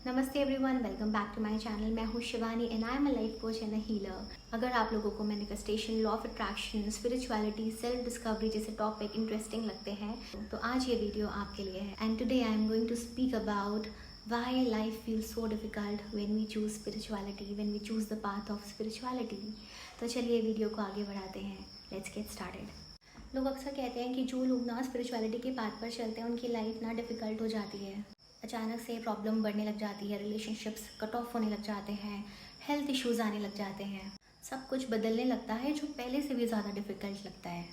नमस्ते everyone, welcome back to my channel. मैं हूँ Shivani and I am a life coach and a healer. अगर आप लोगों को manifestation, law of attraction, spirituality, self discovery जैसे टॉपिक इंटरेस्टिंग लगते हैं तो आज ये वीडियो आपके लिए है। And today I am going to speak about why life feels so difficult when we choose spirituality, when we choose the path of spirituality. तो चलिए वीडियो को आगे बढ़ाते हैं। Let's get started. लोग अक्सर कहते हैं कि जो लोग ना स्पिरिचुअलिटी के पाथ पर चलते हैं उनकी लाइफ ना डिफ़िकल्ट हो जाती है। अचानक से प्रॉब्लम बढ़ने लग जाती है, रिलेशनशिप्स कट ऑफ होने लग जाते हैं, हेल्थ इश्यूज़ आने लग जाते हैं, सब कुछ बदलने लगता है जो पहले से भी ज़्यादा डिफ़िकल्ट लगता है।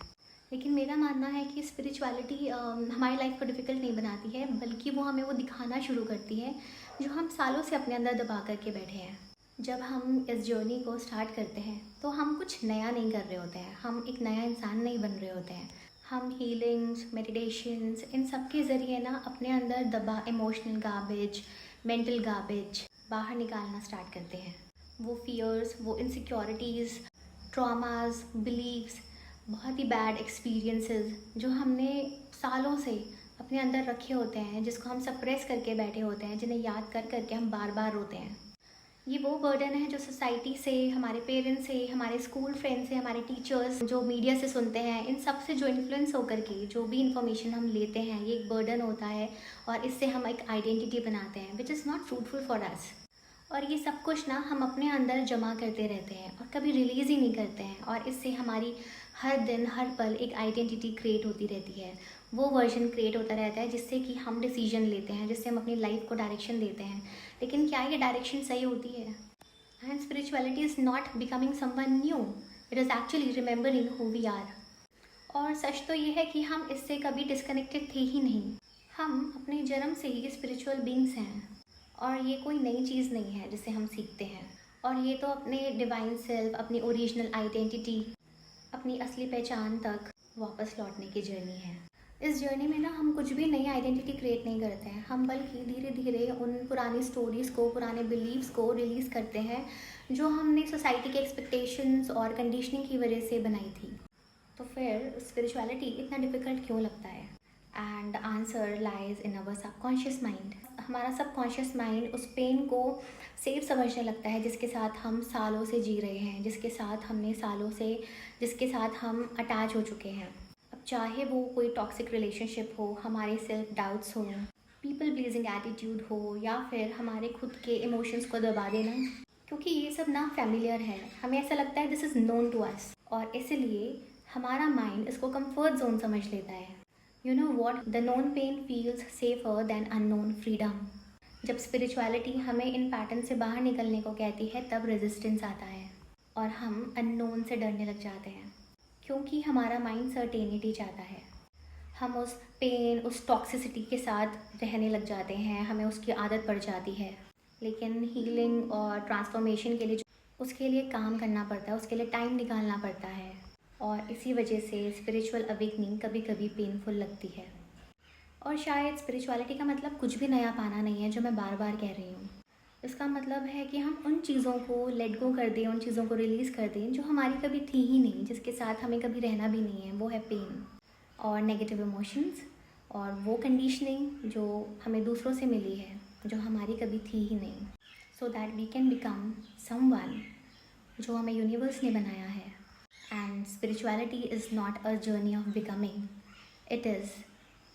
लेकिन मेरा मानना है कि स्पिरिचुअलिटी हमारी लाइफ को डिफ़िकल्ट नहीं बनाती है, बल्कि वो हमें वो दिखाना शुरू करती है जो हम सालों से अपने अंदर दबा करके बैठे हैं। जब हम इस जर्नी को स्टार्ट करते हैं तो हम कुछ नया नहीं कर रहे होते हैं, हम एक नया इंसान नहीं बन रहे होते हैं। हम हीलिंग्स, मेडिटेशंस, इन सब के ज़रिए ना अपने अंदर दबा इमोशनल गार्बेज, मेंटल गार्बेज बाहर निकालना स्टार्ट करते हैं। वो फियर्स, वो इनसिक्योरिटीज़, ट्रॉमास, बिलीव्स, बहुत ही बैड एक्सपीरियंसेस जो हमने सालों से अपने अंदर रखे होते हैं, जिसको हम सप्रेस करके बैठे होते हैं, जिन्हें याद कर करके हम बार बार रोते हैं। ये वो बर्डन है जो सोसाइटी से, हमारे पेरेंट्स से, हमारे स्कूल फ्रेंड्स से, हमारे टीचर्स, जो मीडिया से सुनते हैं, इन सब से जो इन्फ्लुएंस होकर के जो भी इन्फॉर्मेशन हम लेते हैं, ये एक बर्डन होता है और इससे हम एक आइडेंटिटी बनाते हैं which is not fruitful for us. और ये सब कुछ ना हम अपने अंदर जमा करते रहते हैं और कभी रिलीज़ ही नहीं करते हैं, और इससे हमारी हर दिन हर पल एक आइडेंटिटी क्रिएट होती रहती है। वो वर्जन क्रिएट होता रहता है जिससे कि हम डिसीजन लेते हैं, जिससे हम अपनी लाइफ को डायरेक्शन देते हैं। लेकिन क्या ये डायरेक्शन सही होती है? And spirituality is not becoming someone new, it is actually remembering who we are. और सच तो ये है कि हम इससे कभी डिस्कनेक्टेड थे ही नहीं। हम अपने जन्म से ही स्पिरिचुअल बींग्स हैं और ये कोई नई चीज़ नहीं है जिसे हम सीखते हैं। और ये तो अपने डिवाइन सेल्फ, अपनी ओरिजिनल आइडेंटिटी, अपनी असली पहचान तक वापस लौटने की जर्नी है। इस जर्नी में ना हम कुछ भी नई आइडेंटिटी क्रिएट नहीं करते हैं, हम बल्कि धीरे धीरे उन पुरानी स्टोरीज़ को, पुराने बिलीव्स को रिलीज़ करते हैं जो हमने सोसाइटी के एक्सपेक्टेशंस और कंडीशनिंग की वजह से बनाई थी। तो फिर स्पिरिचुअलिटी इतना डिफ़िकल्ट क्यों लगता है? And answer lies in our subconscious mind. हमारा सबकॉन्शियस माइंड उस पेन को सेफ समझने लगता है जिसके साथ हम सालों से जी रहे हैं, जिसके साथ हम अटैच हो चुके हैं। अब चाहे वो कोई टॉक्सिक रिलेशनशिप हो, हमारे सेल्फ डाउट्स हो, पीपल प्लीजिंग एटीट्यूड हो, या फिर हमारे खुद के इमोशंस को दबा देना, क्योंकि ये सब ना फैमिलियर है। हमें ऐसा लगता है this is known to us, और इसलिए हमारा माइंड इसको कंफर्ट जोन समझ लेता है। You know what, the known pain feels safer than unknown freedom. जब स्पिरिचुअलिटी हमें इन पैटर्न से बाहर निकलने को कहती है तब रेजिस्टेंस आता है और हम अननोन से डरने लग जाते हैं, क्योंकि हमारा माइंड सर्टेनिटी चाहता है। हम उस पेन, उस टॉक्सिसिटी के साथ रहने लग जाते हैं, हमें उसकी आदत पड़ जाती है। लेकिन हीलिंग और ट्रांसफॉर्मेशन के लिए उसके लिए काम करना पड़ता है, उसके लिए टाइम निकालना पड़ता है, और इसी वजह से स्पिरिचुअल अवेकनिंग कभी कभी पेनफुल लगती है। और शायद स्पिरिचुअलिटी का मतलब कुछ भी नया पाना नहीं है, जो मैं बार बार कह रही हूँ। इसका मतलब है कि हम उन चीज़ों को लेट गो कर दें, उन चीज़ों को रिलीज़ कर दें जो हमारी कभी थी ही नहीं, जिसके साथ हमें कभी रहना भी नहीं है। वो है पेन और नेगेटिव इमोशंस और वो कंडीशनिंग जो हमें दूसरों से मिली है, जो हमारी कभी थी ही नहीं, so that we can become someone जो हमें यूनिवर्स ने बनाया है। And spirituality is not a journey of becoming, it is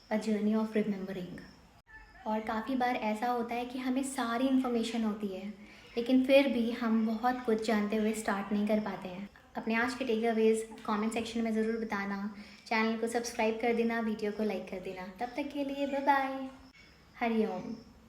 a journey of remembering. और काफ़ी बार ऐसा होता है कि हमें सारी इन्फॉर्मेशन होती है, लेकिन फिर भी हम बहुत कुछ जानते हुए स्टार्ट नहीं कर पाते हैं। अपने आज के टेक अवेज कमेंट सेक्शन में ज़रूर बताना, चैनल को सब्सक्राइब कर देना, वीडियो को लाइक कर देना। तब तक के लिए बाय बाय, हरि ओम।